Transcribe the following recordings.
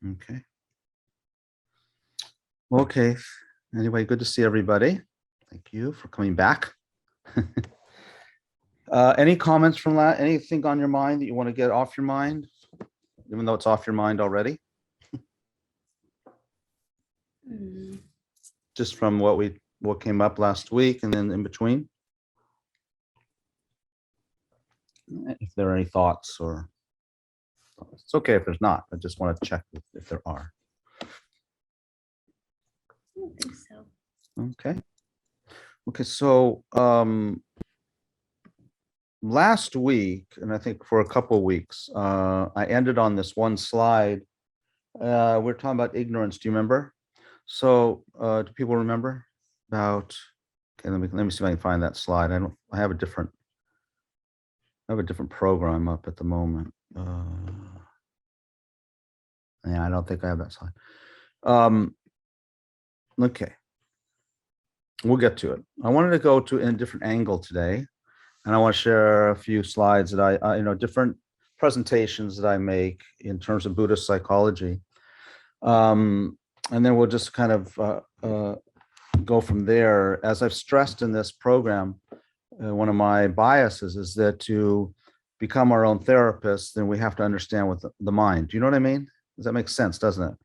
Okay. Okay. Anyway, good to see everybody. Thank you for coming back. Any comments from that? Anything on your mind that you want to get off your mind, even though it's off your mind already? Just from what came up last week and then in between. If there are any thoughts, or it's okay if there's not. I just want to check if there are. I don't think so. Okay. Okay, so last week, and I think for a couple of weeks, I ended on this one slide. We're talking about ignorance. Do you remember? So do people remember about? Okay, let me see if I can find that slide. I have a different program up at the moment. Yeah, I don't think I have that slide. Okay. We'll get to it. I wanted to go to in a different angle today, and I want to share a few slides that I different presentations that I make in terms of Buddhist psychology. And then we'll just kind of go from there. As I've stressed in this program, one of my biases is that to become our own therapist, then we have to understand what the mind. Do you know what I mean? Does that make sense, doesn't it?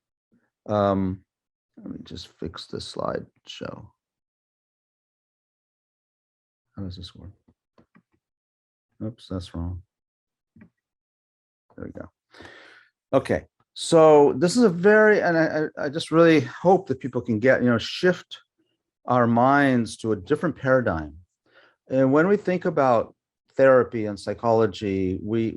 Let me just fix this slide show. How does this work? Oops, that's wrong. There we go. Okay, so this is a very, and I just really hope that people can get, shift our minds to a different paradigm. And when we think about therapy and psychology, we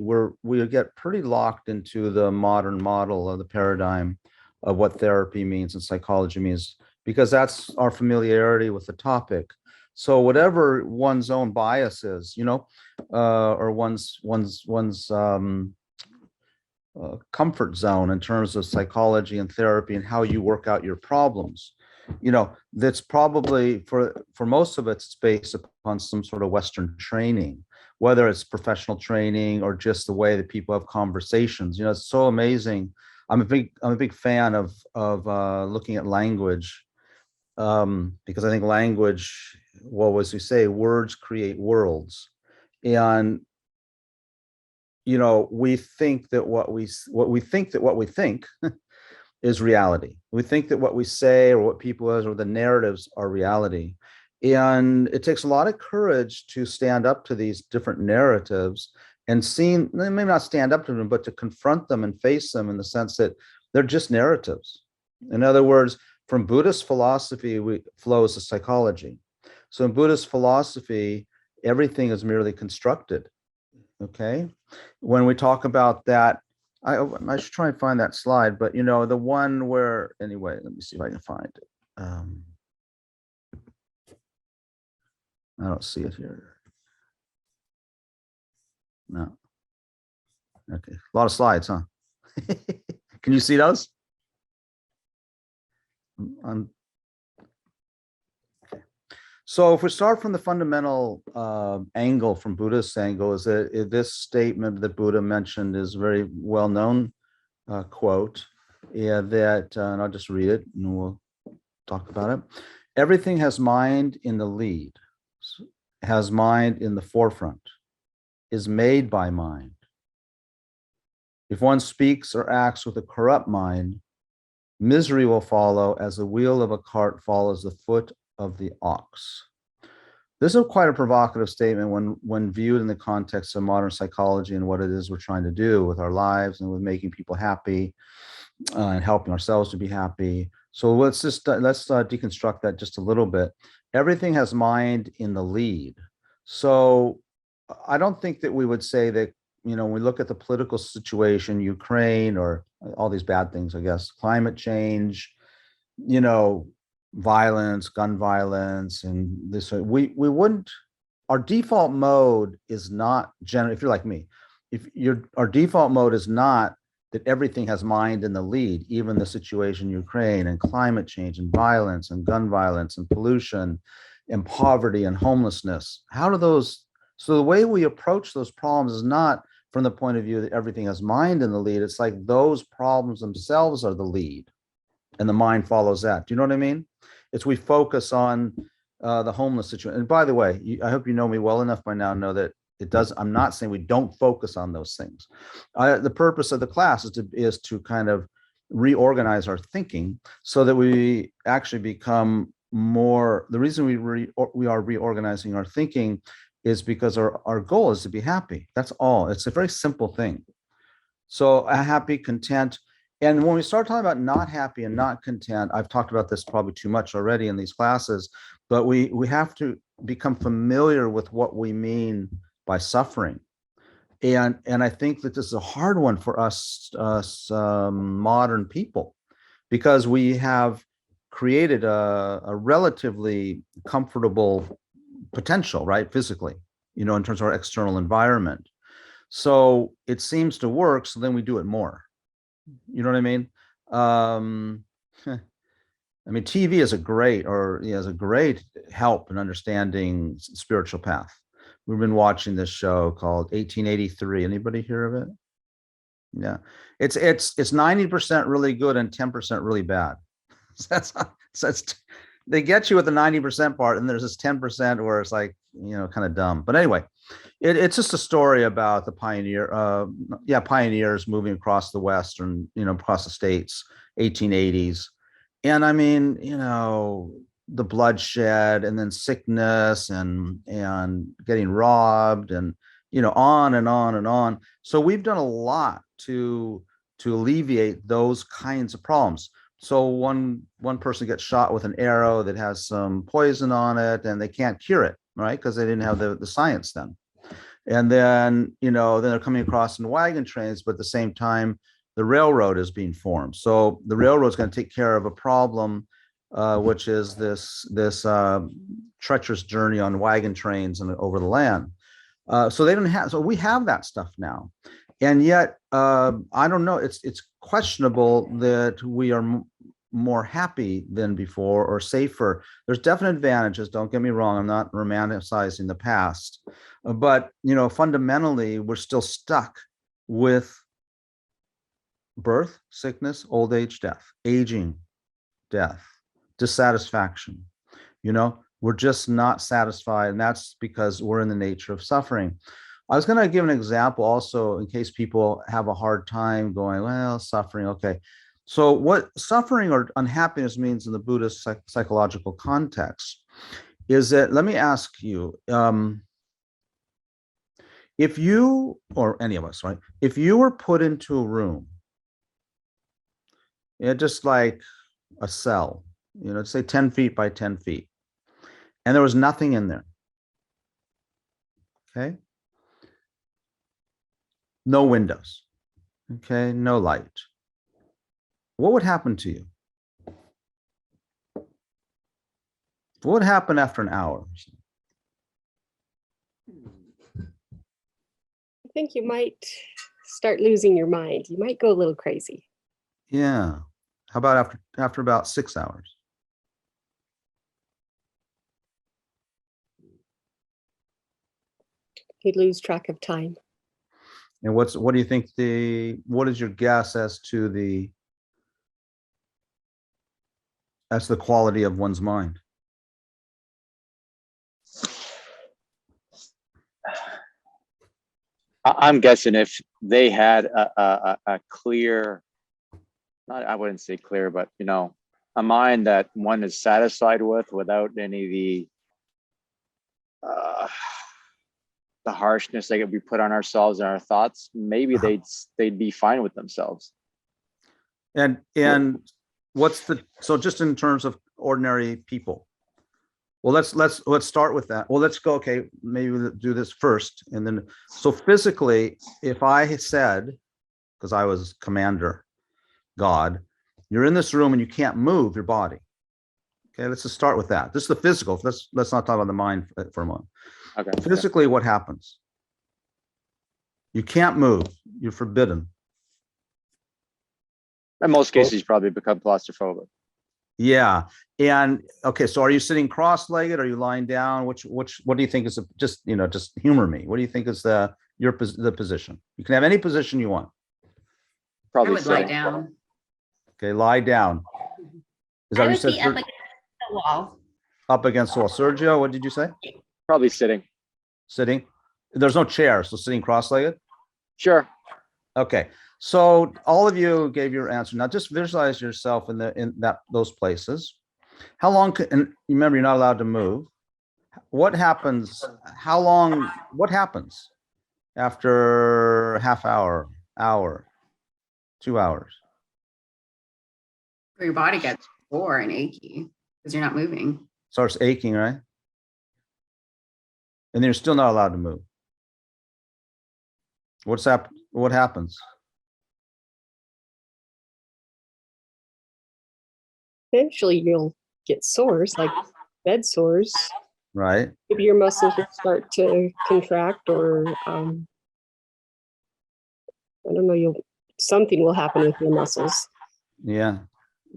get pretty locked into the modern model of the paradigm of what therapy means and psychology means, because that's our familiarity with the topic. So whatever one's own bias is, or one's comfort zone in terms of psychology and therapy and how you work out your problems, that's probably for most of it, it's based upon some sort of Western training, whether it's professional training or just the way that people have conversations. It's so amazing. I'm a big fan of looking at language, because I think language, well, as we say, words create worlds, and we think that what we think is reality. We think that what we say or what people is or the narratives are reality. And it takes a lot of courage to stand up to these different narratives and maybe not stand up to them, but to confront them and face them in the sense that they're just narratives. In other words, from Buddhist philosophy, flows to psychology. So in Buddhist philosophy, everything is merely constructed. Okay. When we talk about that, I should try and find that slide, but the one where, anyway, let me see if I can find it. I don't see it here. No. Okay. A lot of slides, huh? Can you see those? Okay. So if we start from the fundamental angle, from Buddhist angle, is that this statement that Buddha mentioned is a very well-known quote. Yeah, that, and I'll just read it and we'll talk about it. Everything has mind in the lead, has mind in the forefront, is made by mind. If one speaks or acts with a corrupt mind, misery will follow as the wheel of a cart follows the foot of the ox. This is quite a provocative statement when viewed in the context of modern psychology and what it is we're trying to do with our lives and with making people happy and helping ourselves to be happy. So let's deconstruct that just a little bit. Everything has mind in the lead. So I don't think that we would say that, when we look at the political situation, Ukraine, or all these bad things, I guess, climate change, violence, gun violence, and this, we wouldn't, our default mode is not generally, if you're like me, our default mode is not that everything has mind in the lead, even the situation in Ukraine and climate change and violence and gun violence and pollution and poverty and homelessness. So the way we approach those problems is not from the point of view that everything has mind in the lead. It's like those problems themselves are the lead, and the mind follows that. Do you know what I mean? It's we focus on the homeless situation. And by the way, I hope you know me well enough by now to know that it does. I'm not saying we don't focus on those things. The purpose of the class is to kind of reorganize our thinking so that we actually become more. The reason we are reorganizing our thinking is because our goal is to be happy. That's all. It's a very simple thing. So a happy, content. And when we start talking about not happy and not content, I've talked about this probably too much already in these classes, but we have to become familiar with what we mean by suffering. And I think that this is a hard one for us modern people, because we have created a relatively comfortable potential, right, physically, in terms of our external environment. So it seems to work, so then we do it more. You know what I mean? I mean, TV is a great help in understanding spiritual path. We've been watching this show called 1883. Anybody hear of it? Yeah, it's 90% really good and 10% really bad. That's they get you with the 90% part, and there's this 10% where it's like, kind of dumb. But anyway, it's just a story about the pioneers moving across the West and, across the States, 1880s. And I mean, the bloodshed and then sickness and getting robbed and, on and on and on. So we've done a lot to alleviate those kinds of problems. So one person gets shot with an arrow that has some poison on it, and they can't cure it, right? Because they didn't have the science then. And then, then they're coming across in wagon trains, but at the same time, the railroad is being formed. So the railroad is going to take care of a problem, which is this treacherous journey on wagon trains and over the land. So we have that stuff now. And yet, I don't know, it's questionable that we are more happy than before or safer. There's definite advantages, don't get me wrong. I'm not romanticizing the past, but fundamentally we're still stuck with birth, sickness, old age, death, aging, death, dissatisfaction. We're just not satisfied, and that's because we're in the nature of suffering. I was going to give an example also in case people have a hard time going, well, suffering, okay. So what suffering or unhappiness means in the Buddhist psychological context is that, let me ask you, if you, or any of us, right, if you were put into a room, just like a cell, say 10 feet by 10 feet, and there was nothing in there, okay? No windows, okay? No light. What would happen to you? What would happen after an hour? I think you might start losing your mind. You might go a little crazy. Yeah. How about after about 6 hours? You'd lose track of time. And what do you think what is your guess as to the quality of one's mind? I'm guessing if they had a clear, I wouldn't say clear, but a mind that one is satisfied with without any of the harshness that we put on ourselves and our thoughts, maybe they'd be fine with themselves. And so just in terms of ordinary people, well, let's start with that. Well, let's go, okay, maybe we'll do this first. And then, so physically, if I said, because I was commander, God, you're in this room and you can't move your body. Okay, let's just start with that. This is the physical. Let's not talk about the mind for a moment. Okay. Physically, what happens? You can't move. You're forbidden. In most cases, you probably become claustrophobic. Yeah. And okay, so are you sitting cross-legged? Are you lying down? What do you think is just humor me? What do you think is the the position. You can have any position you want. I Probably would lie sitting. down. Okay, lie down. Is that I what you would said? be up against the wall. Up against the wall. Sergio, what did you say? Probably sitting. Sitting? There's no chair, so sitting cross-legged? Sure. Okay, so all of you gave your answer. Now just visualize yourself in those places. How long and remember, you're not allowed to move. What happens? How long? What happens after half hour, 2 hours? Your body gets sore and achy because you're not moving. Starts aching, right? And then you're still not allowed to move. What happens? Eventually you'll get sores, like bed sores. Right? Maybe your muscles will start to contract, or I don't know, something will happen with your muscles. Yeah.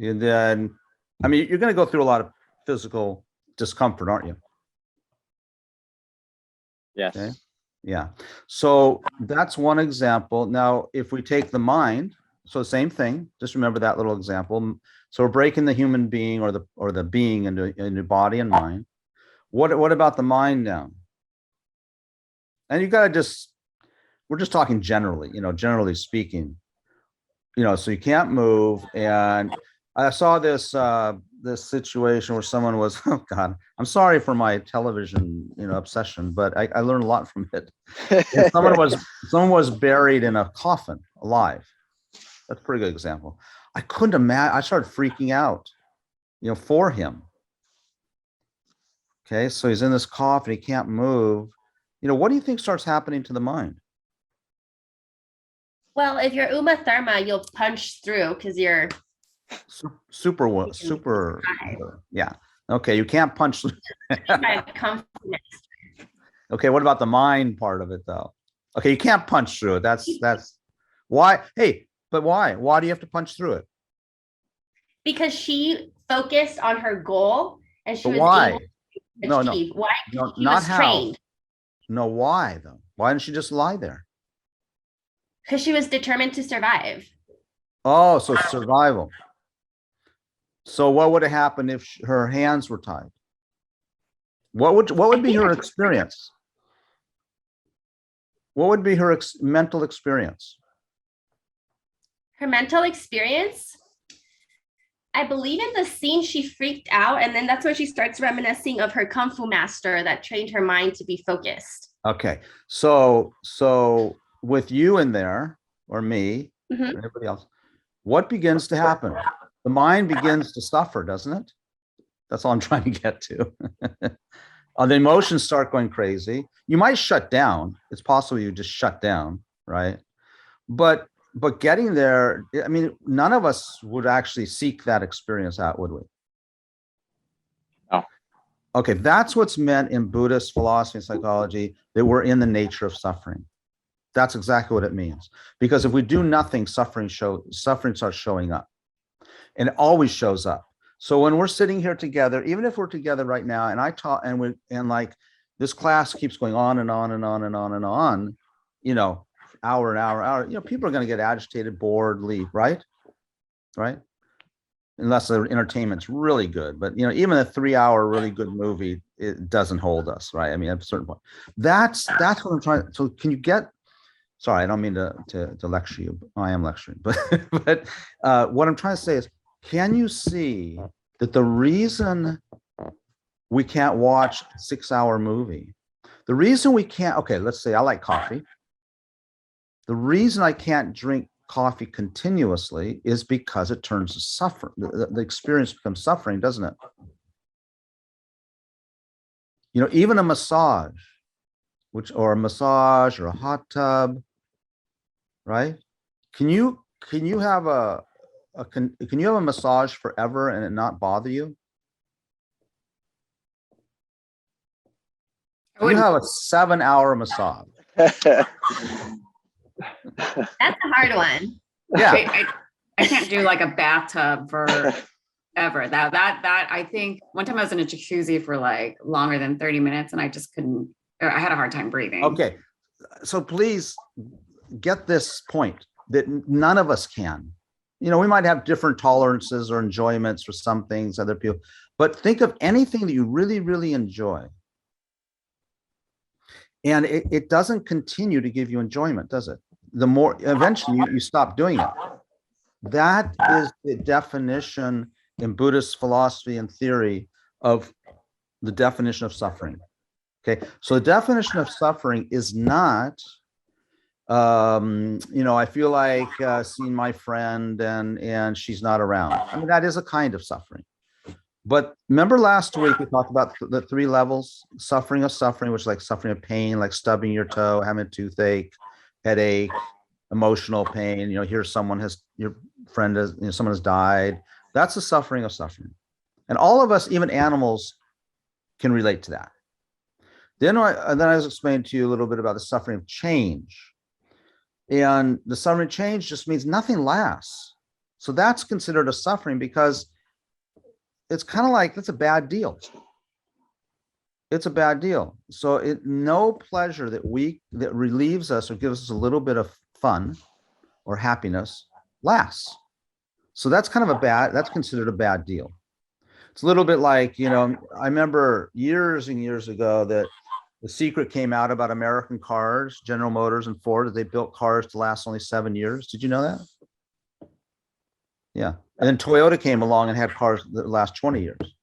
And then, I mean, you're going to go through a lot of physical discomfort, aren't you? Yes. Okay. Yeah. So that's one example. Now, if we take the mind, so same thing, just remember that little example. So we're breaking the human being or the being into body and mind. What about the mind now? And you got to we're just talking generally, generally speaking, so you can't move. And I saw this situation where someone was, oh God, I'm sorry for my television, obsession, but I learned a lot from it. And someone was buried in a coffin alive. That's a pretty good example. I couldn't imagine. I started freaking out, for him. Okay, so he's in this coffin, he can't move. What do you think starts happening to the mind? Well, if you're umatharma, you'll punch through because you're Super. Yeah. Okay, you can't punch. by confidence. Okay, what about the mind part of it though? Okay, you can't punch through it. That's why. Hey, but why? Why do you have to punch through it? Because she focused on her goal and she But was why? able to No, achieve. Why? No, She not was how. trained. No, why though? Why didn't she just lie there? Because she was determined to survive. Oh, so survival. So what would have happened if her hands were tied? What would be her experience? What would be her mental experience? Her mental experience, I believe in the scene she freaked out, and then that's where she starts reminiscing of her kung fu master that trained her mind to be focused. Okay, so with you in there, or me, Mhm. or anybody else, what begins to happen? The mind begins to suffer, doesn't it? That's all I'm trying to get to. The emotions start going crazy. You might shut down. It's possible you just shut down, right? But getting there, I mean, none of us would actually seek that experience out, would we? No. Okay, that's what's meant in Buddhist philosophy and psychology, that we're in the nature of suffering. That's exactly what it means. Because if we do nothing, suffering starts showing up. And it always shows up. So when we're sitting here together, even if we're together right now, and I talk, and like this class keeps going on and on and on and on and on, hour and hour, people are going to get agitated, bored, leave, right? Right? Unless the entertainment's really good. But, even a 3-hour really good movie, it doesn't hold us, right? I mean, at a certain point. That's what I'm trying. So can you get, sorry, I don't mean to lecture you. I am lecturing, but what I'm trying to say is, can you see that the reason we can't watch a 6-hour movie, the reason we can't, okay, let's say I like coffee. The reason I can't drink coffee continuously is because it turns to suffering. The experience becomes suffering, doesn't it? Even a massage, or a hot tub, right? Can you have can you have a massage forever and it not bother you? You have a 7-hour massage. That's a hard one. Yeah. I can't do like a bathtub for ever. That I think one time I was in a jacuzzi for like longer than 30 minutes and I just couldn't, I had a hard time breathing. Okay. so please get this point that none of us can. You know, we might have different tolerances or enjoyments for some things, other people, but think of anything that you really, really enjoy. And it doesn't continue to give you enjoyment, does it? The more, eventually you stop doing it. That is the definition in Buddhist philosophy and theory of the definition of suffering. Okay, so the definition of suffering is not, you know, I feel like seeing my friend and she's not around. I mean, that is a kind of suffering. But remember last week we talked about the 3 levels, suffering, which is like suffering of pain, like stubbing your toe, having a toothache, headache, emotional pain. You know, here someone has, your friend has, you know, someone has died. That's the suffering of suffering. And all of us, even animals, can relate to that. Then I was explaining to you a little bit about the suffering of change. And the suffering of change just means nothing lasts. So that's considered a suffering because it's kind of like, that's a bad deal. It's a bad deal. So no pleasure that relieves us or gives us a little bit of fun or happiness lasts. So that's kind of that's considered a bad deal. It's a little bit like, you know, I remember years and years ago that the secret came out about American cars, General Motors and Ford, that they built cars to last only 7 years. Did you know that? Yeah. And then Toyota came along and had cars that last 20 years.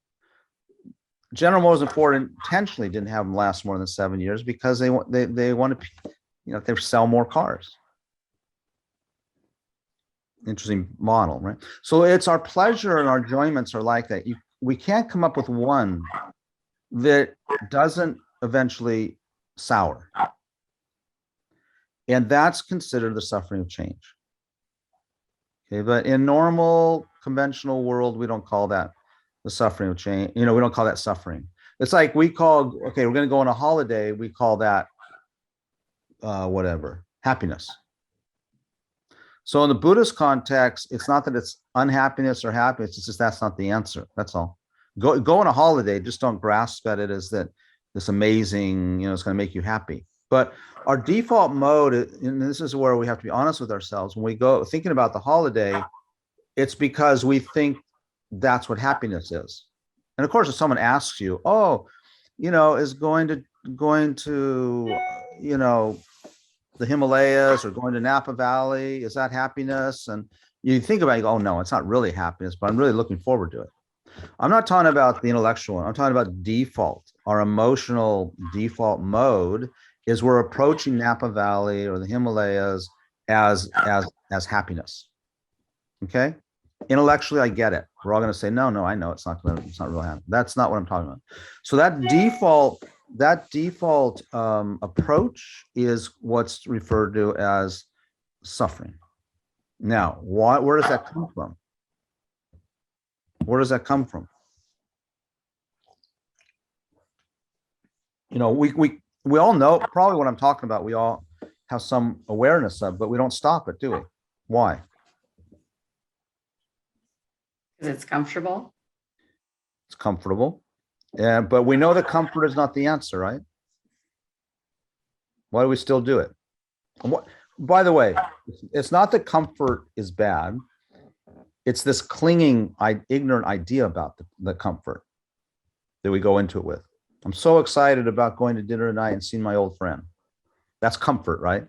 General Motors and Ford intentionally didn't have them last more than 7 years because they want to, you know, they sell more cars. Interesting model, right? So it's our pleasure and our enjoyments are like that. We can't come up with one that doesn't eventually sour. And that's considered the suffering of change. Okay, but in normal conventional world, we don't call that the suffering of change. You know, we don't call that suffering. It's like we call, okay, we're going to go on a holiday. We call that whatever, happiness. So in the Buddhist context, it's not that it's unhappiness or happiness. It's just that's not the answer. That's all. Go on a holiday. Just don't grasp at it as that this amazing, you know, it's going to make you happy. But our default mode, and this is where we have to be honest with ourselves, when we go thinking about the holiday, it's because we think that's what happiness is. And of course, if someone asks you, oh, you know, is going to, you know, the Himalayas or going to Napa Valley, is that happiness? And you think about it, you go, oh no, it's not really happiness, but I'm really looking forward to it. I'm not talking about the intellectual one. I'm talking about default. Our emotional default mode is we're approaching Napa Valley or the Himalayas as happiness. Okay. Intellectually, I get it. We're all going to say, no, I know it's not real happy. That's not what I'm talking about. So that default approach is what's referred to as suffering. Now, where does that come from? Where does that come from? You know, we all know probably what I'm talking about. We all have some awareness of, but we don't stop it, do we? Why? Because it's comfortable. It's comfortable. Yeah, but we know that comfort is not the answer, right? Why do we still do it? And by the way, it's not that comfort is bad. It's this clinging, ignorant idea about the comfort that we go into it with. I'm so excited about going to dinner tonight and seeing my old friend. That's comfort, right?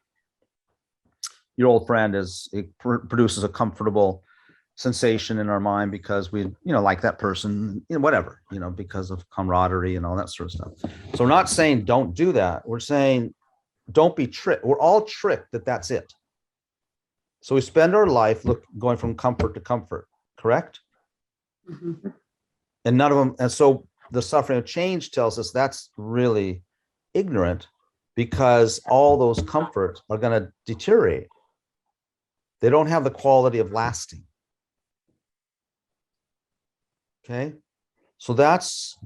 Your old friend produces a comfortable sensation in our mind because we, you know, like that person, you know, whatever, you know, because of camaraderie and all that sort of stuff. So we're not saying don't do that. We're saying don't be tricked. We're all tricked that that's it. So we spend our life going from comfort to comfort, correct? Mm-hmm. And none of them. And so the suffering of change tells us that's really ignorant because all those comforts are going to deteriorate. They don't have the quality of lasting. Okay. So that's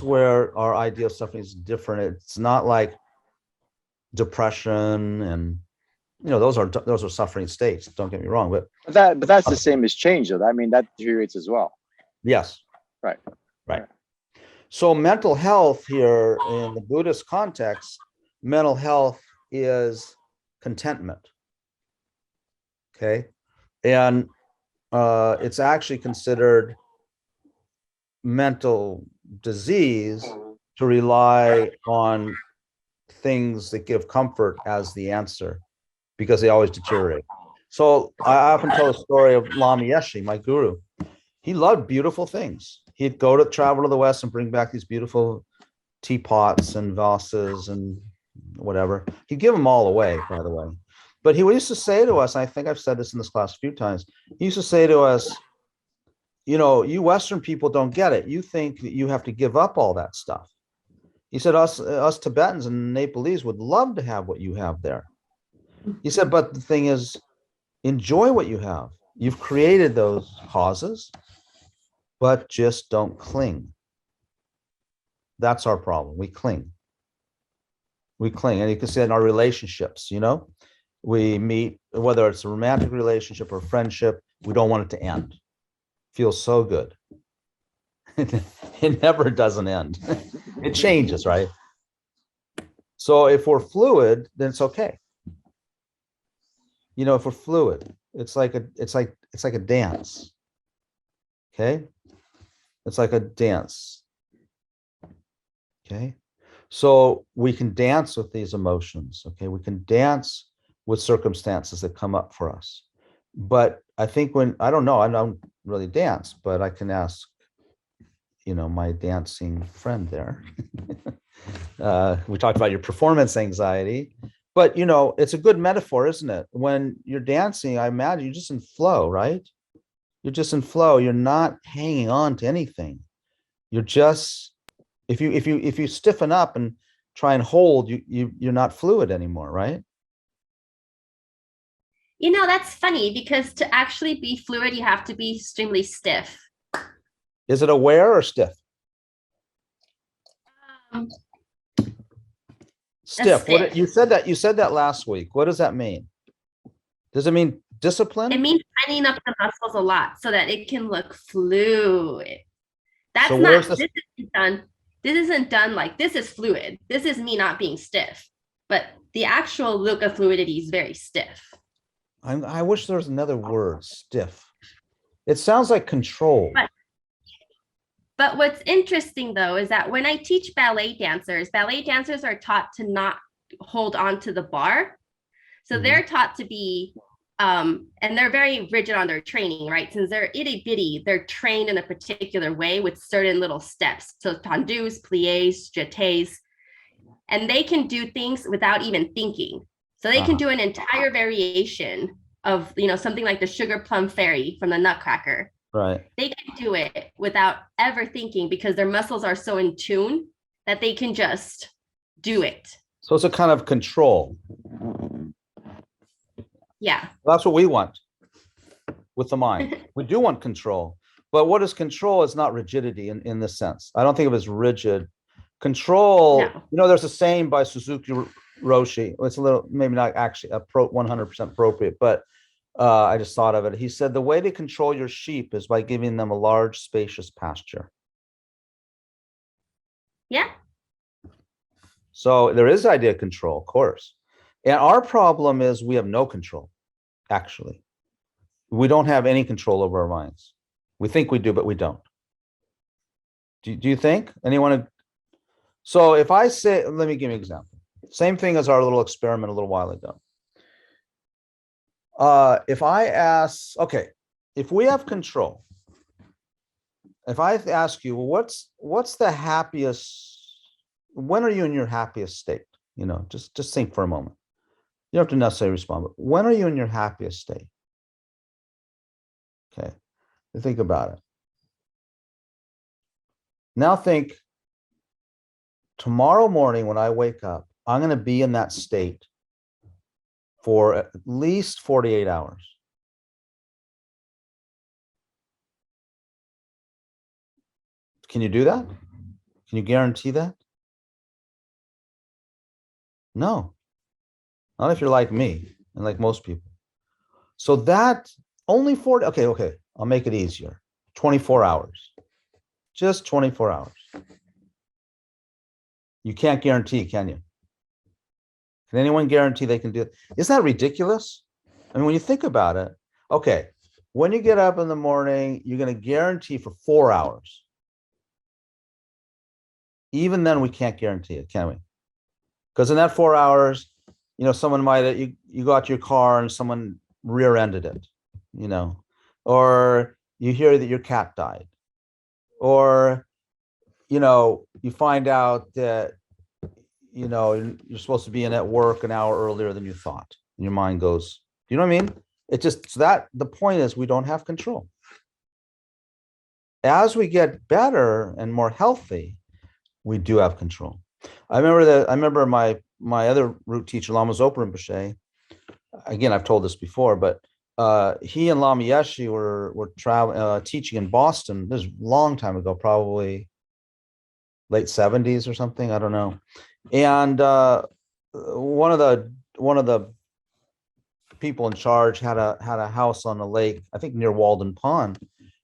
where our idea of suffering is different. It's not like depression and, you know, those are suffering states. Don't get me wrong, but that's the same as change, though. I mean, that deteriorates as well. yes, Right. So mental health here in the Buddhist context, mental health is contentment. Okay. And it's actually considered mental disease to rely on things that give comfort as the answer, because they always deteriorate. So I often tell the story of Lama Yeshe, my guru. He loved beautiful things. He'd go to travel to the West and bring back these beautiful teapots and vases and whatever. He'd give them all away, by the way. But he used to say to us, I think I've said this in this class a few times, he used to say to us, you know, you Western people don't get it. You think that you have to give up all that stuff. He said, us Tibetans and Nepalese would love to have what you have there. He said, but the thing is, enjoy what you have. You've created those causes, but just don't cling. That's our problem. We cling. We cling. And you can see it in our relationships, you know, we meet, whether it's a romantic relationship or friendship, we don't want it to end. Feels so good. It never doesn't end. It changes, right? So if we're fluid, then it's okay. You know, if we're fluid, it's like a dance. Okay? It's like a dance. Okay? So we can dance with these emotions, okay? We can dance with circumstances that come up for us. But I think I don't really dance, but I can ask, you know, my dancing friend there. We talked about your performance anxiety, but you know, it's a good metaphor, isn't it? When you're dancing, I imagine you're just in flow, right? You're just in flow. You're not hanging on to anything. You're just, if you stiffen up and try and hold, you're not fluid anymore, right? You know, that's funny because to actually be fluid, you have to be extremely stiff. Is it aware or stiff? Stiff. What you said that last week. What does that mean? Does it mean discipline? It means tightening up the muscles a lot so that it can look fluid. That's So not, this isn't done. This isn't done like this is fluid. This is me not being stiff, but the actual look of fluidity is very stiff. I wish there was another word, stiff. It sounds like control. But what's interesting though is that when I teach ballet dancers are taught to not hold on to the bar. So they're taught to be, and they're very rigid on their training, right? Since they're itty bitty, they're trained in a particular way with certain little steps. So tendus, pliés, jetés, and they can do things without even thinking. So they can do an entire variation of, you know, something like the sugar plum fairy from the Nutcracker. Right. They can do it without ever thinking because their muscles are so in tune that they can just do it. So it's a kind of control. Yeah. That's what we want with the mind. We do want control. But what is control is not rigidity in this sense. I don't think of it as rigid. Control, No. you know, there's a saying by Suzuki Roshi. It's a little, maybe not actually 100% appropriate, but I just thought of it. He said, the way to control your sheep is by giving them a large, spacious pasture. Yeah. So there is the idea of control, of course. And our problem is we have no control, actually. We don't have any control over our minds. We think we do, but we don't. Do you think? Anyone? So if I say, let me give you an example. Same thing as our little experiment a little while ago. If I ask, okay, if we have control, if I ask you, well, what's the happiest, when are you in your happiest state? You know, just think for a moment. You don't have to necessarily respond, but when are you in your happiest state? Okay, think about it. Now think, tomorrow morning when I wake up, I'm going to be in that state for at least 48 hours. Can you do that? Can you guarantee that? No, not if you're like me and like most people. So that only 40, okay, I'll make it easier. 24 hours, just 24 hours. You can't guarantee, can you? Can anyone guarantee they can do it? Isn't that ridiculous? I mean, when you think about it, okay, when you get up in the morning, you're going to guarantee for 4 hours. Even then, we can't guarantee it, can we? Because in that 4 hours, someone might, you go out to your car and someone rear-ended it, or you hear that your cat died, or, you find out that, you're supposed to be in at work an hour earlier than you thought. And your mind goes, you know what I mean? It just, so that the point is we don't have control. As we get better and more healthy, we do have control. I remember my other root teacher, Lama Zopa Rinpoche. Again, I've told this before, but he and Lama Yeshe were traveling, teaching in Boston. This is a long time ago, probably late 70s or something. I don't know. And one of the people in charge had a house on the lake, I think near Walden Pond.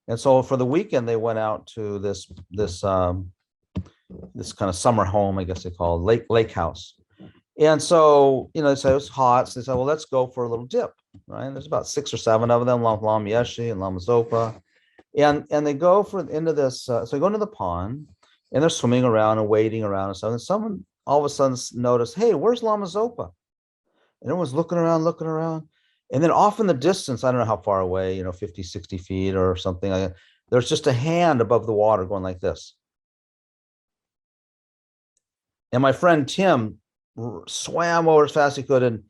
And so for the weekend, they went out to this kind of summer home, I guess they call it, lake house. And so, they said it was hot. So they said, well, let's go for a little dip, right? And there's about 6 or 7 of them, Lama Yeshe and Lama Zopa. And they go into this, so they go into the pond and they're swimming around and wading around and stuff. And someone all of a sudden noticed, hey, where's Lama Zopa? And everyone's looking around. And then off in the distance, I don't know how far away, 50, 60 feet or something like that, there's just a hand above the water going like this. And my friend Tim swam over as fast as he could, and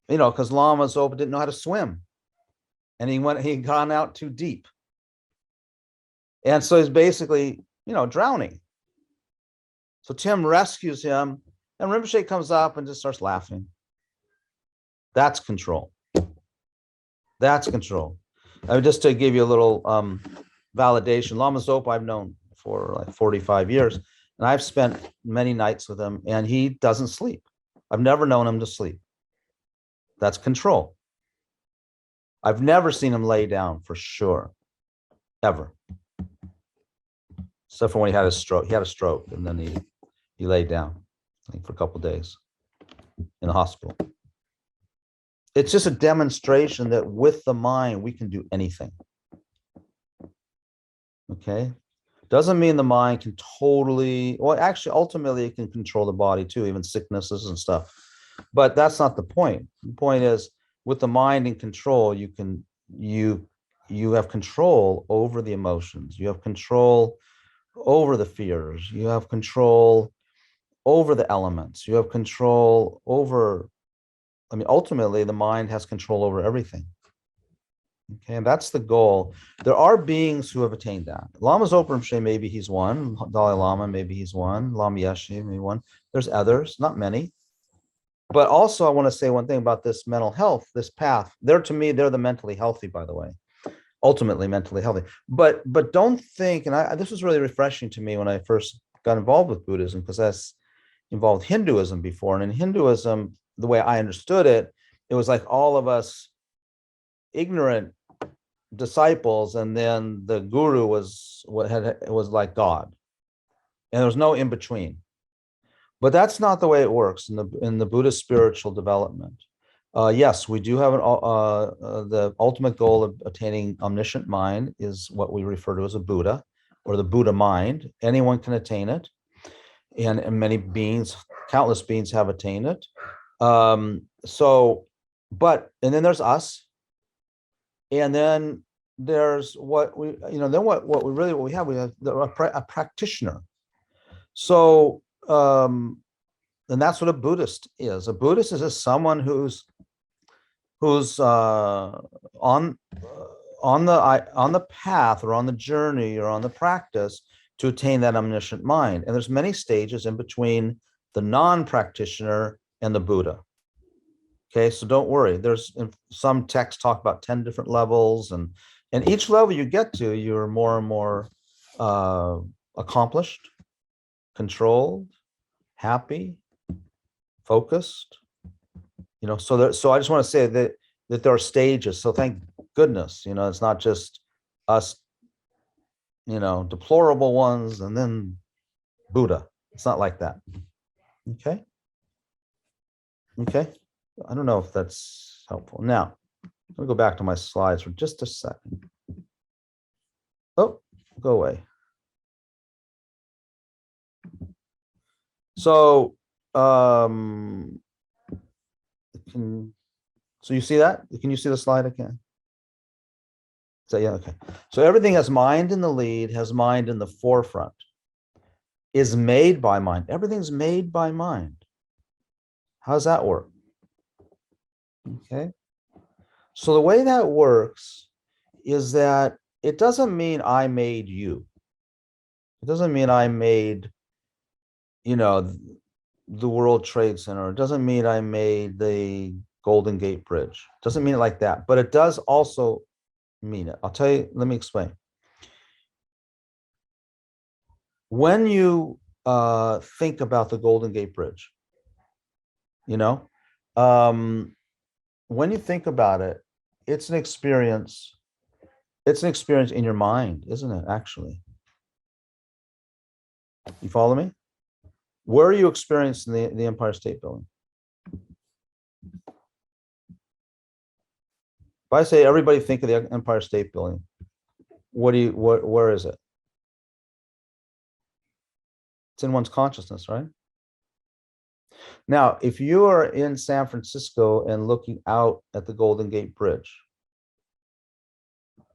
because Lama Zopa didn't know how to swim, and he had gone out too deep, and so he's basically drowning. So Tim rescues him, and Rinpoche comes up and just starts laughing. That's control. That's control. I mean, just to give you a little validation, Lama Zopa I've known for like 45 years. And I've spent many nights with him, and he doesn't sleep. I've never known him to sleep. That's control. I've never seen him lay down for sure, ever. Except for when he had a stroke. He had a stroke, and then he laid down, I think, for a couple of days in the hospital. It's just a demonstration that with the mind, we can do anything. Okay? Doesn't mean the mind can totally, well, actually, ultimately, it can control the body too, even sicknesses and stuff. But that's not the point. The point is, with the mind in control, you have control over the emotions. You have control over the fears. You have control over the elements. You have control over, ultimately, the mind has control over everything. Okay, and that's the goal. There are beings who have attained that. Lama Zopa Rinpoche, maybe he's one. Dalai Lama, maybe he's one. Lama Yeshe, maybe one. There's others, not many. But also, I want to say one thing about this mental health, this path. To me, they're the mentally healthy, by the way. Ultimately, mentally healthy. But don't think, and this was really refreshing to me when I first got involved with Buddhism, because that's involved Hinduism before. And in Hinduism, the way I understood it, it was like all of us ignorant disciples, and then the guru was like God, and there was no in between. But that's not the way it works in the Buddhist spiritual development. Yes, we do have the ultimate goal of attaining omniscient mind is what we refer to as a Buddha, or the Buddha mind. Anyone can attain it, and many beings, countless beings, have attained it. And then there's us. And then there's what we have a practitioner. So, and that's what a Buddhist is. A Buddhist is just someone who's on the path, or on the journey, or on the practice to attain that omniscient mind. And there's many stages in between the non-practitioner and the Buddha. Okay, so don't worry. There's some texts talk about 10 different levels, and each level you get to, you're more and more accomplished, controlled, happy, focused. So I just want to say that there are stages. So thank goodness, it's not just us, deplorable ones and then Buddha. It's not like that. Okay. Okay, I don't know if that's helpful. Now, let me go back to my slides for just a second. Oh, go away. So, so you see that? Can you see the slide again? So yeah, okay. So everything has mind in the lead, has mind in the forefront, is made by mind. Everything's made by mind. How does that work? Okay. So the way that works is that it doesn't mean I made you. It doesn't mean I made, you know, the World Trade Center. It doesn't mean I made the Golden Gate Bridge. It doesn't mean it like that, but it does also mean it. I'll tell you, let me explain. When you think about the Golden Gate Bridge, you know, when you think about it, it's an experience. It's an experience in your mind, isn't it, actually? You follow me? Where are you experiencing the Empire State Building? If I say everybody think of the Empire State Building, where is it? It's in one's consciousness, right? Now, if you are in San Francisco and looking out at the Golden Gate Bridge,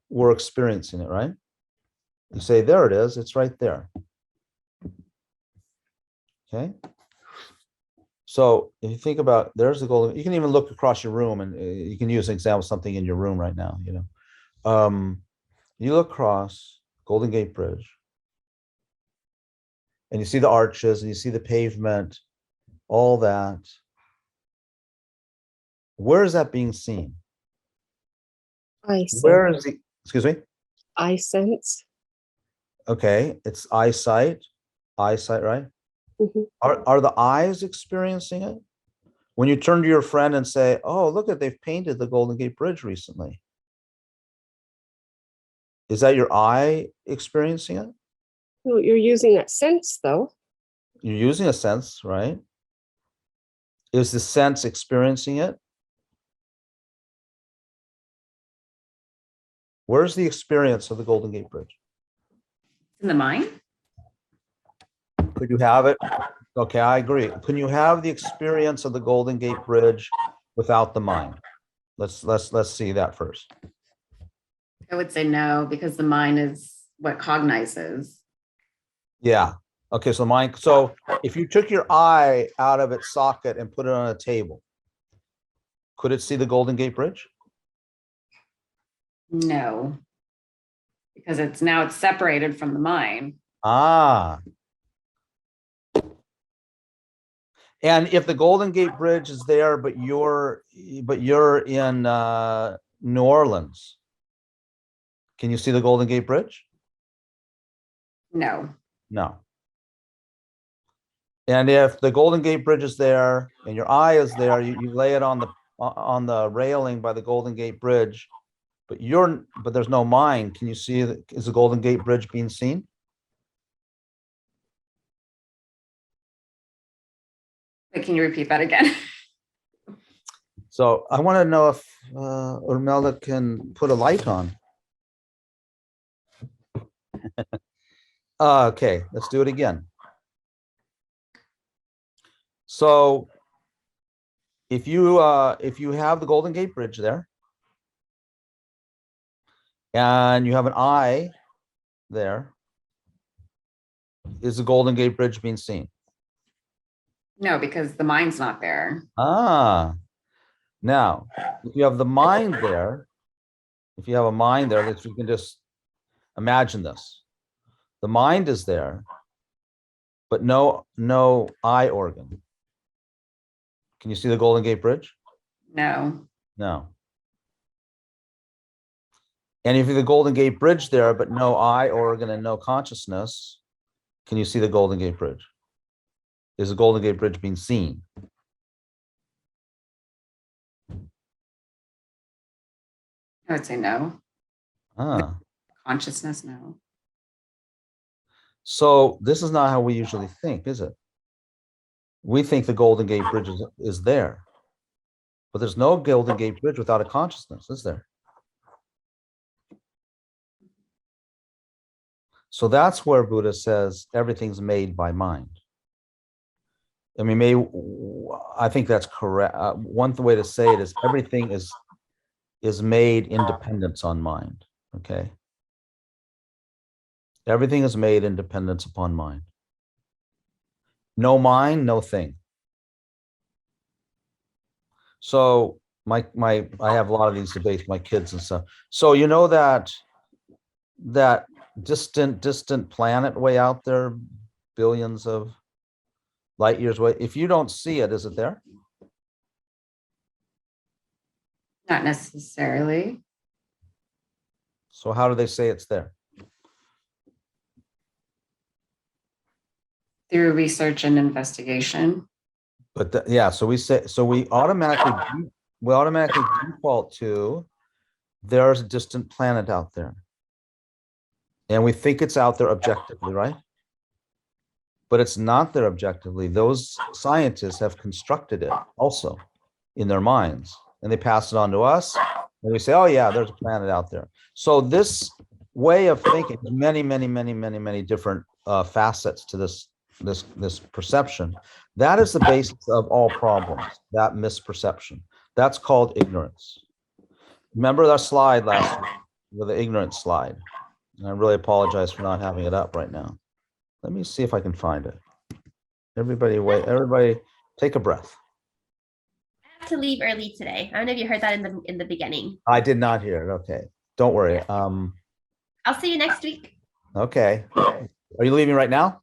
we're experiencing it, right? You say, there it is, it's right there. Okay. So if you think about, there's the Golden, you can even look across your room and you can use an example of something in your room right now, you know. You look across Golden Gate Bridge and you see the arches and you see the pavement, all that. Where is that being seen? I sense. Where is the, excuse me? I sense. Okay, it's eyesight, right? Mhm. Are the eyes experiencing it? When you turn to your friend and say, oh, look at, they've painted the Golden Gate Bridge recently. Is that your eye experiencing it? Well, you're using that sense, though. You're using a sense, right? Is the sense experiencing it? Where's the experience of the Golden Gate Bridge? In the mind? Could you have it? Okay, I agree. Can you have the experience of the Golden Gate Bridge without the mind? Let's see that first. I would say no, because the mind is what cognizes. Yeah. Okay, so mind. So if you took your eye out of its socket and put it on a table, could it see the Golden Gate Bridge? No, because it's separated from the mind. Ah. And if the Golden Gate Bridge is there, but you're in New Orleans, can you see the Golden Gate Bridge? No. No. And if the Golden Gate Bridge is there and your eye is there, you lay it on the railing by the Golden Gate Bridge, but there's no mind. Can you see is the Golden Gate Bridge being seen? Wait, can you repeat that again? So I want to know if Urmelda can put a light on. Okay, let's do it again. So if you have the Golden Gate Bridge there and you have an eye there, is the Golden Gate Bridge being seen? No, because the mind's not there. Ah, now if you have the mind there, if you have a mind there, that you can just imagine this. The mind is there, but no eye organ. Can you see the Golden Gate Bridge? No. No. And if you have the Golden Gate Bridge there, but no eye organ and no consciousness, can you see the Golden Gate Bridge? Is the Golden Gate Bridge being seen? I would say no. Ah. Consciousness, no. So this is not how we usually think, is it? We think the Golden Gate Bridge is there. But there's no Golden Gate Bridge without a consciousness, is there? So that's where Buddha says everything's made by mind. I mean, I think that's correct. One way to say it is everything is made in dependence on mind. Okay. Everything is made in dependence upon mind. No mind, no thing. So I have a lot of these debates with my kids and stuff. So you know that distant planet way out there, billions of light years away. If you don't see it, is it there? Not necessarily. So how do they say it's there? Through research and investigation. But yeah, so we automatically default to there's a distant planet out there. And we think it's out there objectively, right? But it's not there objectively. Those scientists have constructed it also in their minds, and they pass it on to us, and we say, oh yeah, there's a planet out there. So this way of thinking, many different facets to this perception. That is the basis of all problems, that misperception. That's called ignorance. Remember that slide last week with the ignorance slide? And I really apologize for not having it up right now. Let me see if I can find it. Everybody wait, everybody take a breath. I have to leave early today. I don't know if you heard that in the beginning. I did not hear it. Okay. Don't worry. I'll see you next week. Okay. Are you leaving right now?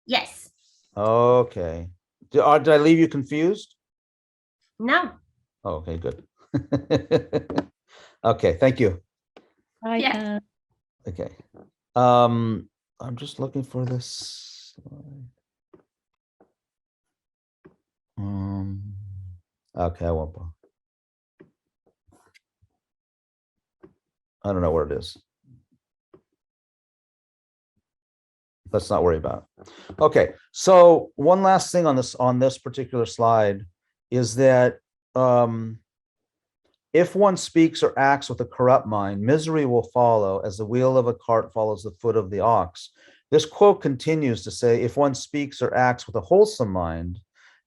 Yes. Okay. Did I leave you confused? No. Oh, okay, good. Okay, thank you. Yeah. Okay. I'm just looking for this slide. Okay, I won't. I don't know where it is. Let's not worry about it. Okay, so one last thing on this particular slide is that if one speaks or acts with a corrupt mind, misery will follow as the wheel of a cart follows the foot of the ox. This quote continues to say, if one speaks or acts with a wholesome mind,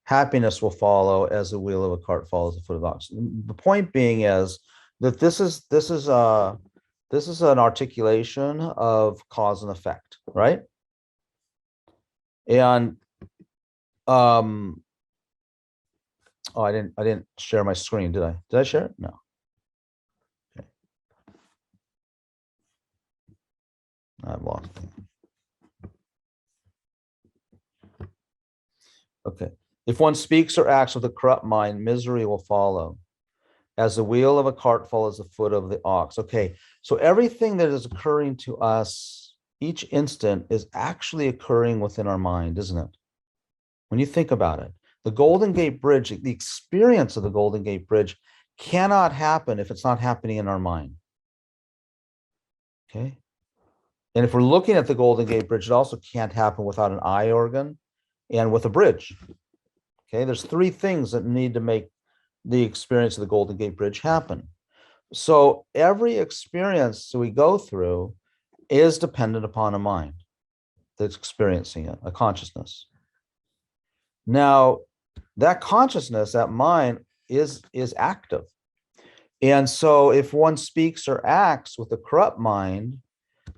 happiness will follow as the wheel of a cart follows the foot of the ox. The point being is that this is an articulation of cause and effect, right? And oh, I didn't share my screen, did I? Did I share it? No. Okay. I've lost it. Okay. If one speaks or acts with a corrupt mind, misery will follow, as the wheel of a cart follows the foot of the ox. Okay, so everything that is occurring to us each instant is actually occurring within our mind, isn't it? When you think about it, the Golden Gate Bridge, the experience of the Golden Gate Bridge cannot happen if it's not happening in our mind. Okay. And if we're looking at the Golden Gate Bridge, it also can't happen without an eye organ and with a bridge. Okay, there's three things that need to make the experience of the Golden Gate Bridge happen. So every experience that we go through is dependent upon a mind that's experiencing it, a consciousness. Now, that consciousness, that mind is active. And so if one speaks or acts with a corrupt mind,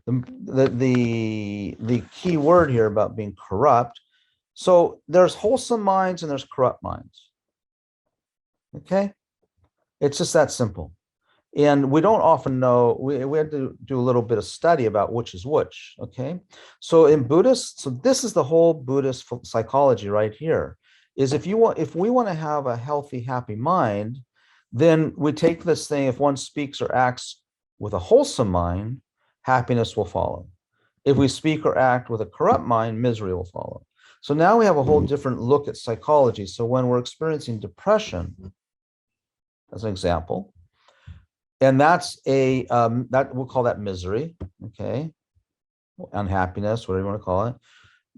the key word here about being corrupt, so there's wholesome minds and there's corrupt minds. Okay, it's just that simple. And we don't often know, we had to do a little bit of study about which is which. Okay, so in Buddhist, so this is the whole Buddhist psychology right here, is if we want to have a healthy, happy mind, then we take this thing, if one speaks or acts with a wholesome mind, happiness will follow. If we speak or act with a corrupt mind, misery will follow. So now we have a whole different look at psychology. So when we're experiencing depression, as an example, and that's that we'll call that misery, okay, unhappiness, whatever you want to call it.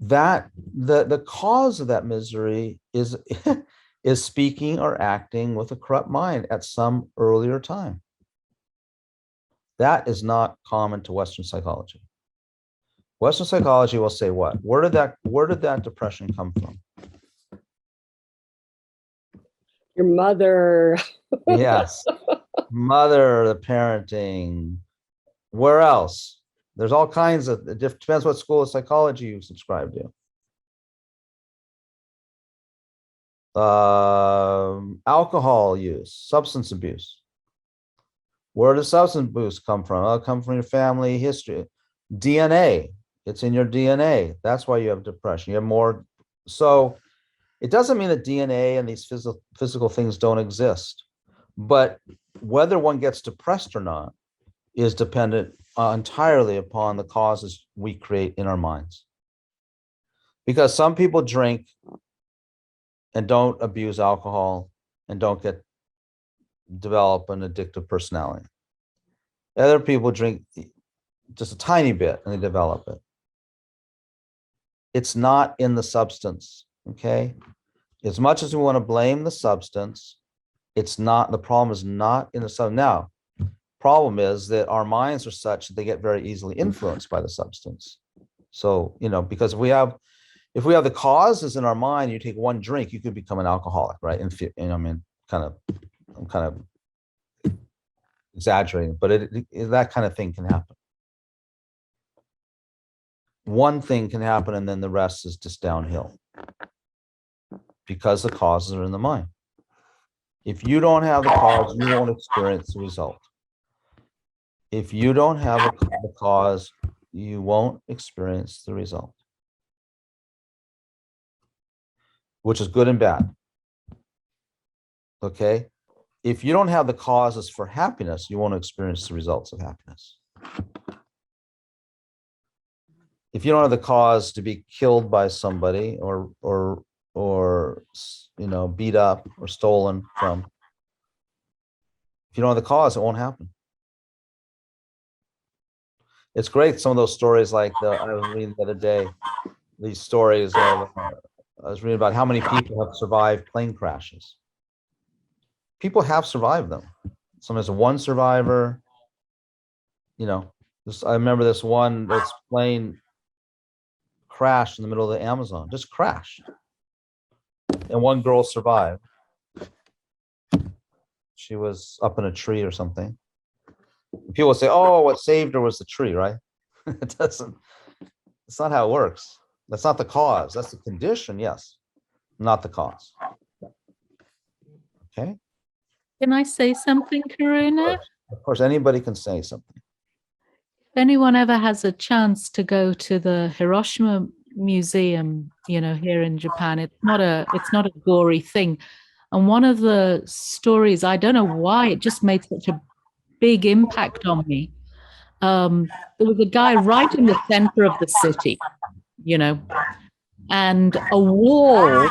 That the cause of that misery is is speaking or acting with a corrupt mind at some earlier time. That is not common to Western psychology. Western psychology will say what? Where did that depression come from? Your mother. Yes. Mother, the parenting. Where else? There's all kinds of, it depends what school of psychology you subscribe to. Alcohol use, substance abuse. Where does substance abuse come from? It'll come from your family history. DNA, it's in your DNA. That's why you have depression. You have more. So it doesn't mean that DNA and these physical things don't exist. But whether one gets depressed or not is dependent entirely upon the causes we create in our minds. Because some people drink and don't abuse alcohol and don't develop an addictive personality. Other people drink just a tiny bit and they develop it. It's not in the substance, okay? As much as we want to blame the substance, it's not, the problem is not in the substance. Now, problem is that our minds are such that they get very easily influenced by the substance. So, because if we have the causes in our mind, you take one drink, you could become an alcoholic, right? And I mean, I'm kind of exaggerating, but that kind of thing can happen. One thing can happen and then the rest is just downhill because the causes are in the mind. If you don't have the cause, you won't experience the result. If you don't have a cause, you won't experience the result, which is good and bad. Okay? If you don't have the causes for happiness, you won't experience the results of happiness. If you don't have the cause to be killed by somebody or beat up or stolen from, if you don't have the cause, it won't happen. It's great. Some of those stories, like I was reading the other day, these stories of, I was reading about how many people have survived plane crashes. People have survived them. Sometimes one survivor, I remember this one, this plane crashed in the middle of the Amazon, just crashed. And one girl survived. She was up in a tree or something. People say, oh, what saved her was the tree, right? It's not how it works. That's not the cause. That's the condition, yes, not the cause. Okay? Can I say something, Karuna? Of course, anybody can say something. If anyone ever has a chance to go to the Hiroshima Museum, here in Japan, it's not a gory thing. And one of the stories, I don't know why, it just made such a big impact on me. There was a guy right in the center of the city, and a wall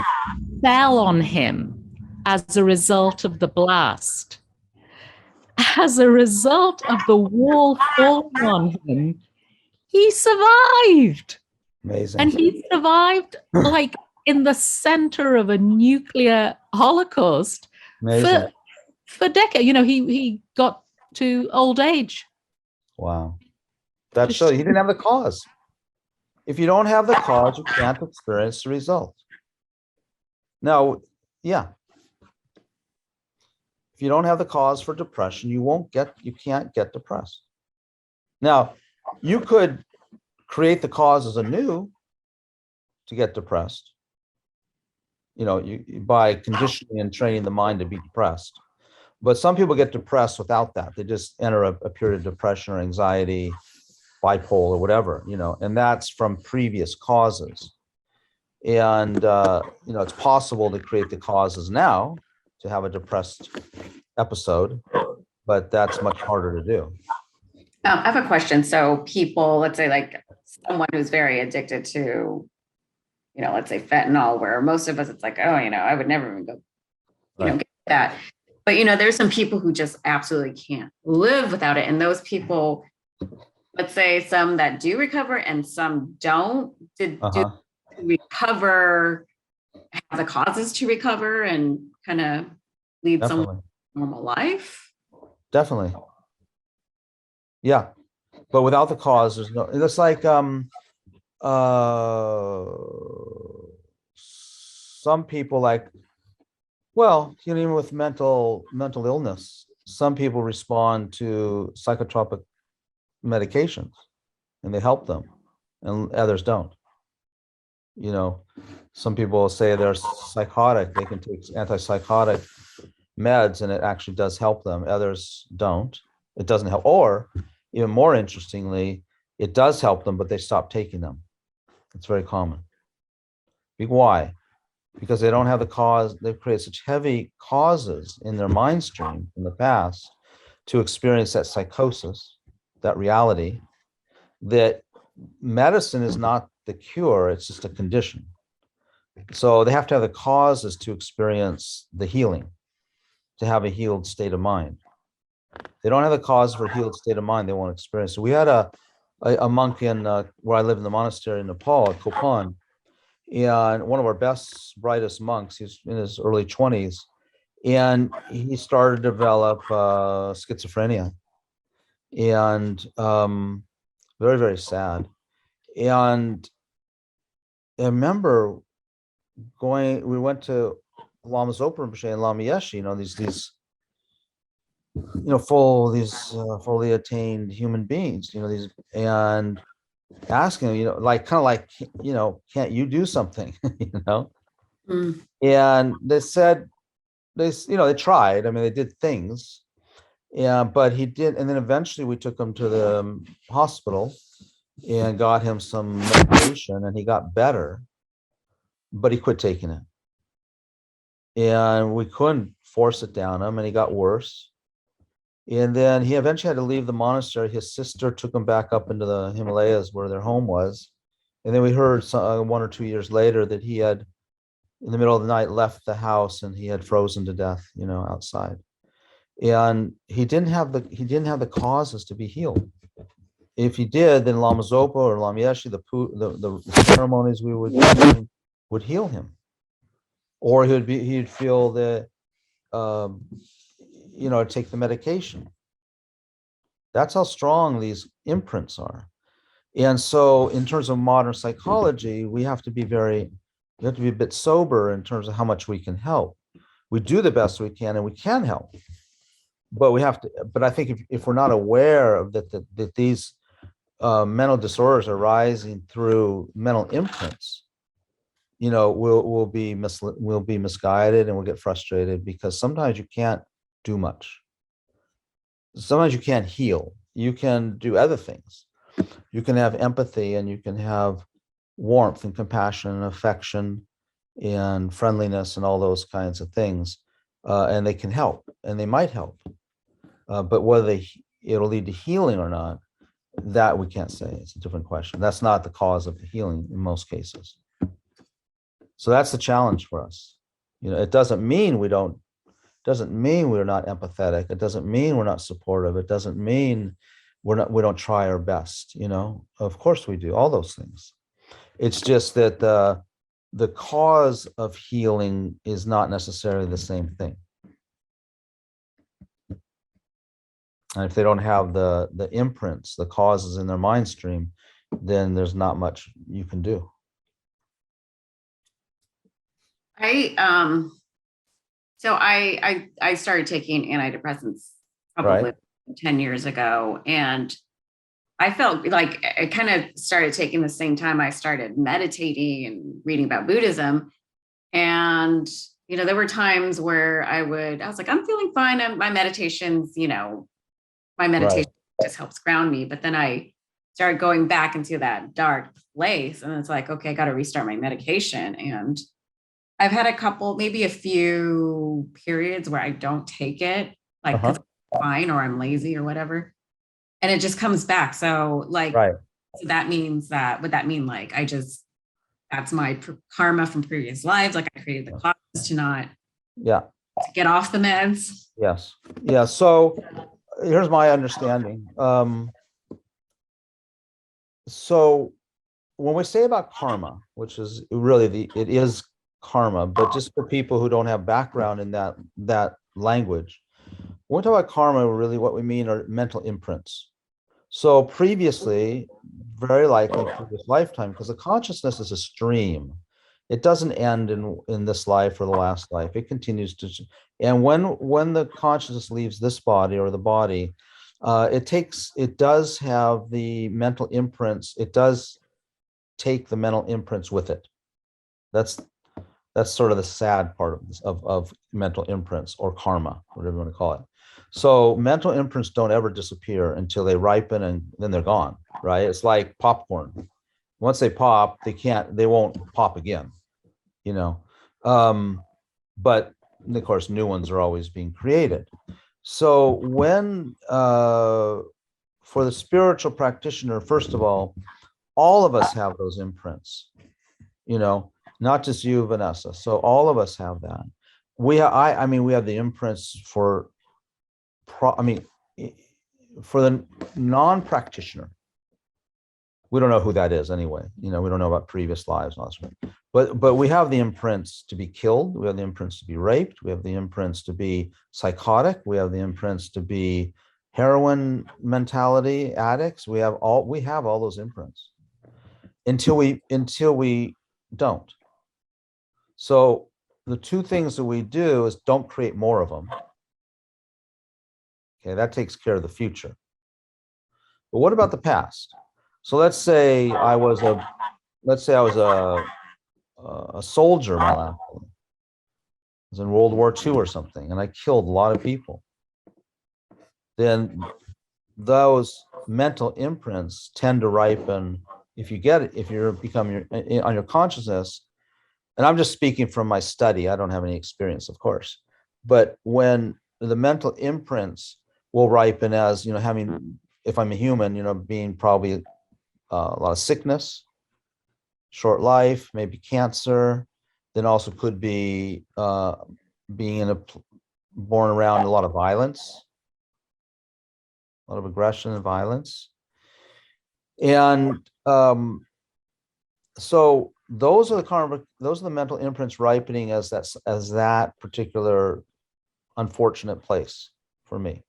fell on him as a result of the blast. As a result of the wall falling on him, he survived. Amazing. And he survived like in the center of a nuclear holocaust for decades. He got to old age. Wow. That shows he didn't have the cause. If you don't have the cause, you can't experience the result. Now, yeah. If you don't have the cause for depression, you can't get depressed. Now, you could create the causes anew to get depressed, by conditioning and training the mind to be depressed. But some people get depressed without that. They just enter a period of depression or anxiety, bipolar, whatever, and that's from previous causes. And, it's possible to create the causes now to have a depressed episode, but that's much harder to do. I have a question. So people, let's say like someone who's very addicted to, let's say fentanyl, where most of us, it's like, oh, I would never even go, get that. But, there's some people who just absolutely can't live without it. And those people, let's say some that do recover and some don't, do recover have the causes to recover and kind of lead someone Definitely. to normal life. Definitely. Yeah. But without the cause, there's no, it's like, some people like, well, you know, even with mental illness, some people respond to psychotropic medications and they help them and others don't. You know, some people say they're psychotic, they can take antipsychotic meds and it actually does help them. Others don't. It doesn't help. Or even more interestingly, it does help them, but they stop taking them. It's very common. Why? Because they don't have the cause. They've created such heavy causes in their mind stream in the past to experience that psychosis, that reality, that medicine is not the cure, it's just a condition. So they have to have the causes to experience the healing, to have a healed state of mind. They don't have the cause for a healed state of mind, they won't experience it. So we had a monk in where I live in the monastery in Nepal, at Kopan, and one of our best, brightest monks, he's in his early 20s, and he started to develop schizophrenia, and very, very sad. And I remember we went to Lama Zopa Rinpoche and Lama Yeshe, you know, these fully attained human beings, you know, these, and asking, you know, like, kind of like, you know, can't you do something, you know? Mm. And they said, you know, they tried, I mean, they did things, yeah, but he did. And then eventually we took him to the hospital and got him some medication and he got better, but he quit taking it. And we couldn't force it down him and he got worse. And then he eventually had to leave the monastery. His sister took him back up into the Himalayas where their home was. And then we heard 1 or 2 years later that he had, in the middle of the night, left the house and he had frozen to death, you know, outside. And he didn't have the causes to be healed. If he did, then Lama Zopa or Lama Yeshe, the ceremonies we would do would heal him, or he'd feel the you know, take the medication. That's how strong these imprints are. And so in terms of modern psychology, we have to be a bit sober in terms of how much we can help. We do the best we can and we can help, but I think if we're not aware of that these mental disorders are arising through mental imprints, you know, we'll be misguided and we'll get frustrated because sometimes you can't do much. Sometimes you can't heal. You can do other things. You can have empathy and you can have warmth and compassion and affection and friendliness and all those kinds of things. And they can help and they might help. But whether it'll lead to healing or not, that we can't say. It's a different question. That's not the cause of the healing in most cases. So that's the challenge for us. You know, it doesn't mean we're not empathetic. It doesn't mean we're not supportive. It doesn't mean we don't try our best. You know, of course we do all those things. It's just that the cause of healing is not necessarily the same thing. And if they don't have the imprints, the causes in their mind stream, then there's not much you can do. So I started taking antidepressants probably 10 years ago, and I felt like I kind of started taking the same time I started meditating and reading about Buddhism. And, you know, there were times where I was like, I'm feeling fine. My meditation just helps ground me. But then I started going back into that dark place. And it's like, okay, I got to restart my medication. And I've had maybe a few periods where I don't take it, like, 'cause I'm fine or I'm lazy or whatever. And it just comes back. So like, so that means would that mean like, that's my karma from previous lives. Like I created the causes to get off the meds. Yes. Yeah. So here's my understanding. So when we say about karma, which is really it is karma, but just for people who don't have background in that language. When we talk about karma, really what we mean are mental imprints. So previously, very likely previous lifetime, because the consciousness is a stream. It doesn't end in this life or the last life. It continues to, and when the consciousness leaves this body or the body, it does have the mental imprints. It does take the mental imprints with it. That's sort of the sad part of mental imprints or karma, whatever you want to call it. So mental imprints don't ever disappear until they ripen and then they're gone, right? It's like popcorn. Once they pop, they won't pop again, you know. But of course, new ones are always being created. So when, for the spiritual practitioner, first of all of us have those imprints, you know, not just you, Vanessa. So all of us have that. We have the imprints for the non-practitioner. We don't know who that is anyway. You know, we don't know about previous lives and all this. But we have the imprints to be killed. We have the imprints to be raped. We have the imprints to be psychotic. We have the imprints to be heroin mentality addicts. We have all those imprints until we don't. So the two things that we do is don't create more of them. Okay, that takes care of the future. But what about the past? So let's say I was a soldier my last life. I was in World War II or something, and I killed a lot of people. Then those mental imprints tend to ripen if you're on your consciousness. And I'm just speaking from my study. I don't have any experience, of course. But when the mental imprints will ripen as, you know, if I'm a human, you know, being probably a lot of sickness, short life, maybe cancer, then also could be being born around a lot of violence, a lot of aggression and violence. And so those are the mental imprints ripening as that particular unfortunate place for me,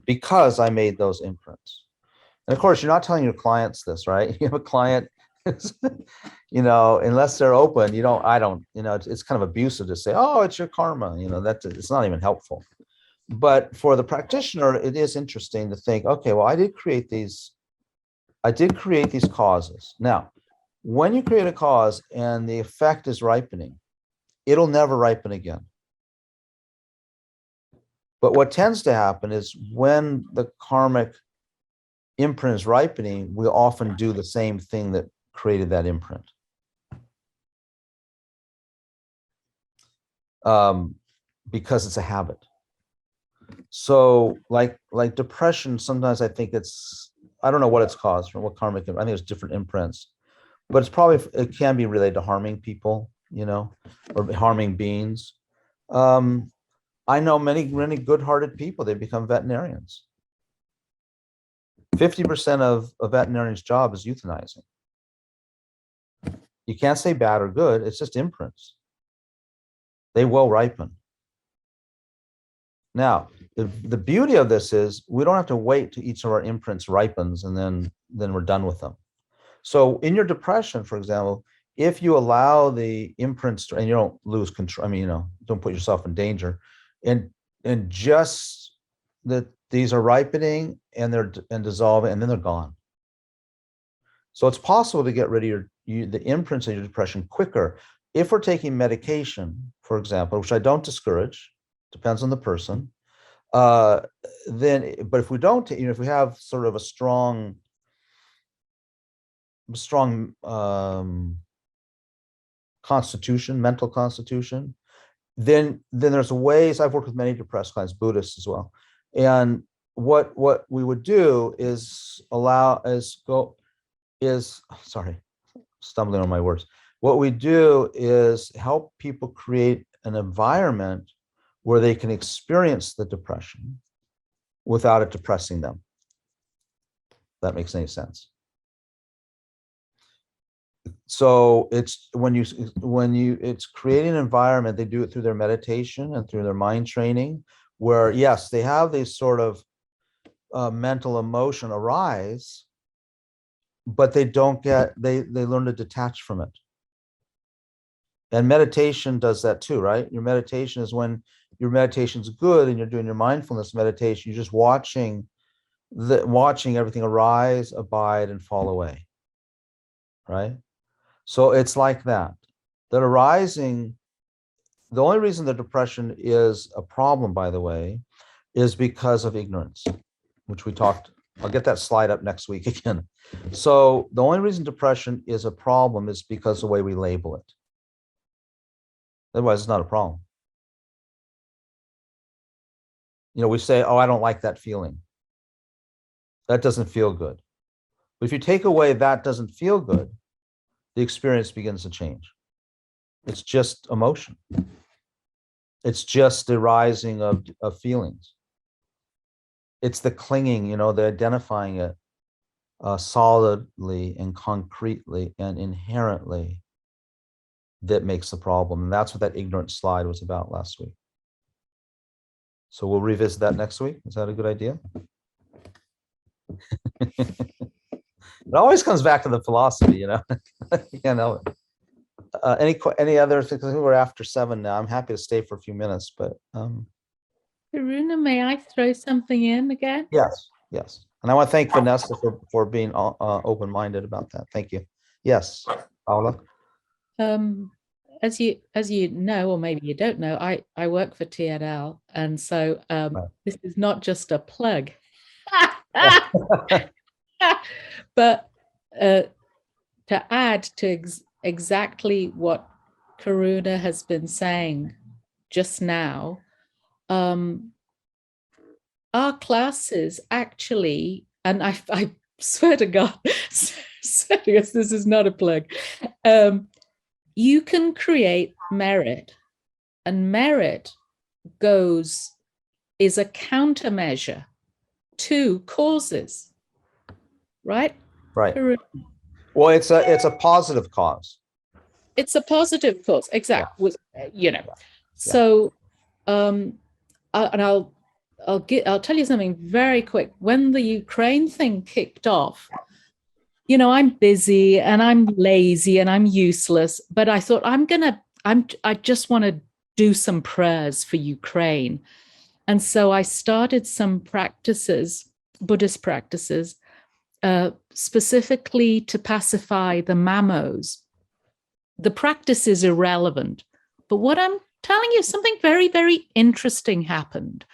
because I made those imprints. And of course, you're not telling your clients this, right? You have a client, you know, unless they're open, it's kind of abusive to say, oh, it's your karma, you know, it's not even helpful. But for the practitioner, it is interesting to think, okay, well, I did create these causes. Now, when you create a cause and the effect is ripening, it'll never ripen again. But what tends to happen is when the karmic imprint is ripening, we often do the same thing that created that imprint. Because it's a habit. So like depression, sometimes I think I don't know what it's caused from, what karmic, I think it's different imprints, but it can be related to harming people, you know, or harming beings. I know many good-hearted people, they become veterinarians. 50% of a veterinarian's job is euthanizing. You can't say bad or good, it's just imprints. They will ripen. Now, the beauty of this is we don't have to wait till each of our imprints ripens and then we're done with them. So in your depression, for example, if you allow the imprints and you don't lose control, I mean, you know, don't put yourself in danger, and just that these are ripening and dissolving and then they're gone. So it's possible to get rid of the imprints of your depression quicker if we're taking medication, for example, which I don't discourage, depends on the person. But if we don't, you know, if we have sort of a strong constitution, mental constitution, then there's ways. I've worked with many depressed clients, Buddhists as well, and what we would do is sorry, stumbling on my words. What we do is help people create an environment where they can experience the depression without it depressing them. If that makes any sense. So it's it's creating an environment, they do it through their meditation and through their mind training, where yes, they have these sort of mental emotion arise, but they don't get, they learn to detach from it. And meditation does that too, right? Your meditation is when your meditation's good and you're doing your mindfulness meditation, you're just watching everything arise, abide, and fall away, right? So it's like that. That arising, the only reason the depression is a problem, by the way, is because of ignorance, which we talked, I'll get that slide up next week again. So the only reason depression is a problem is because of the way we label it. Otherwise, it's not a problem. You know, we say, oh, I don't like that feeling. That doesn't feel good. But if you take away that doesn't feel good, the experience begins to change. It's just emotion. It's just the rising of feelings. It's the clinging, you know, the identifying it solidly and concretely and inherently that makes the problem. And that's what that ignorant slide was about last week. So we'll revisit that next week. Is that a good idea? It always comes back to the philosophy, you know. You can't help it. Any other things? We're after 7 now. I'm happy to stay for a few minutes, but Karuna, may I throw something in again? yes. And I want to thank Vanessa for being open-minded about that. Thank you. Yes, Paula. As you know, or maybe you don't know, I work for TNL, and so this is not just a plug. But to add to exactly what Karuna has been saying just now, our classes actually, and I swear to God, this is not a plug. You can create merit, and merit is a countermeasure to causes, right? Right. Well, it's a positive cause. It's a positive cause, exactly. Yeah. You know, so and I'll tell you something very quick. When the Ukraine thing kicked off, you know, I'm busy and I'm lazy and I'm useless, but I thought I just want to do some prayers for Ukraine. And so I started some practices, Buddhist practices, specifically to pacify the mamos. The practice is irrelevant, but what I'm telling you, something very, very interesting happened.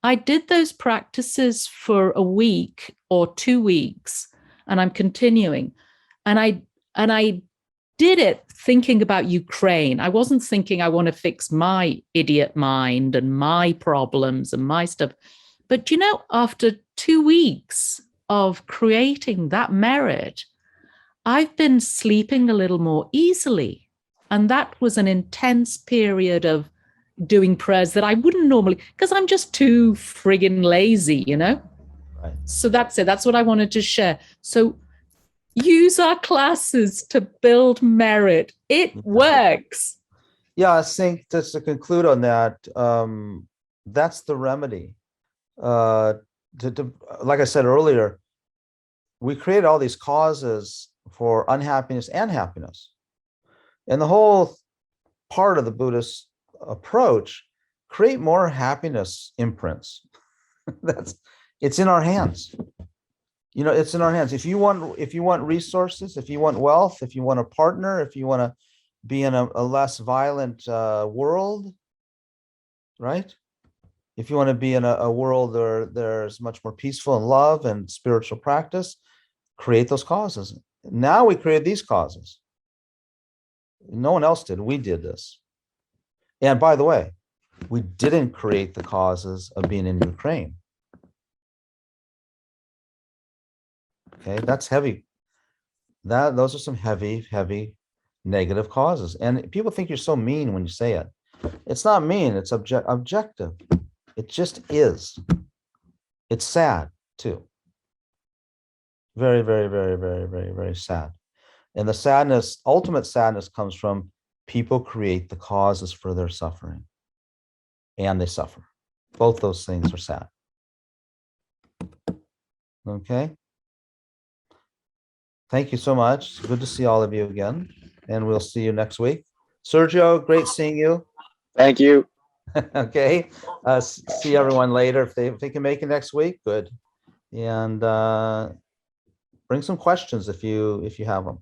I did those practices for a week or 2 weeks, and I'm continuing. And I did it thinking about Ukraine. I wasn't thinking I want to fix my idiot mind and my problems and my stuff. But you know, after 2 weeks of creating that merit, I've been sleeping a little more easily. And that was an intense period of doing prayers that I wouldn't normally, because I'm just too friggin' lazy, you know? Right. So that's it. That's what I wanted to share. So use our classes to build merit. It works. Yeah, I think just to conclude on that, that's the remedy. Like I said earlier, we create all these causes for unhappiness and happiness. And the whole part of the Buddhist approach, create more happiness imprints. It's in our hands. You know, it's in our hands. If you want resources, if you want wealth, if you want a partner, if you want to be in a less violent world, right? If you want to be in a world where there's much more peaceful and love and spiritual practice, create those causes. Now we create these causes. No one else did. We did this. And by the way, we didn't create the causes of being in Ukraine. Okay, that's heavy. Those are some heavy, heavy negative causes. And people think you're so mean when you say it. It's not mean, it's objective. It just is. It's sad too. Very, very, very, very, very, very sad. And the sadness, ultimate sadness, comes from people create the causes for their suffering, and they suffer. Both those things are sad. Okay. Thank you so much. Good to see all of you again, and we'll see you next week. Sergio, great seeing you. Thank you. Okay. See everyone later. If they can make it next week, good. And bring some questions if you have them.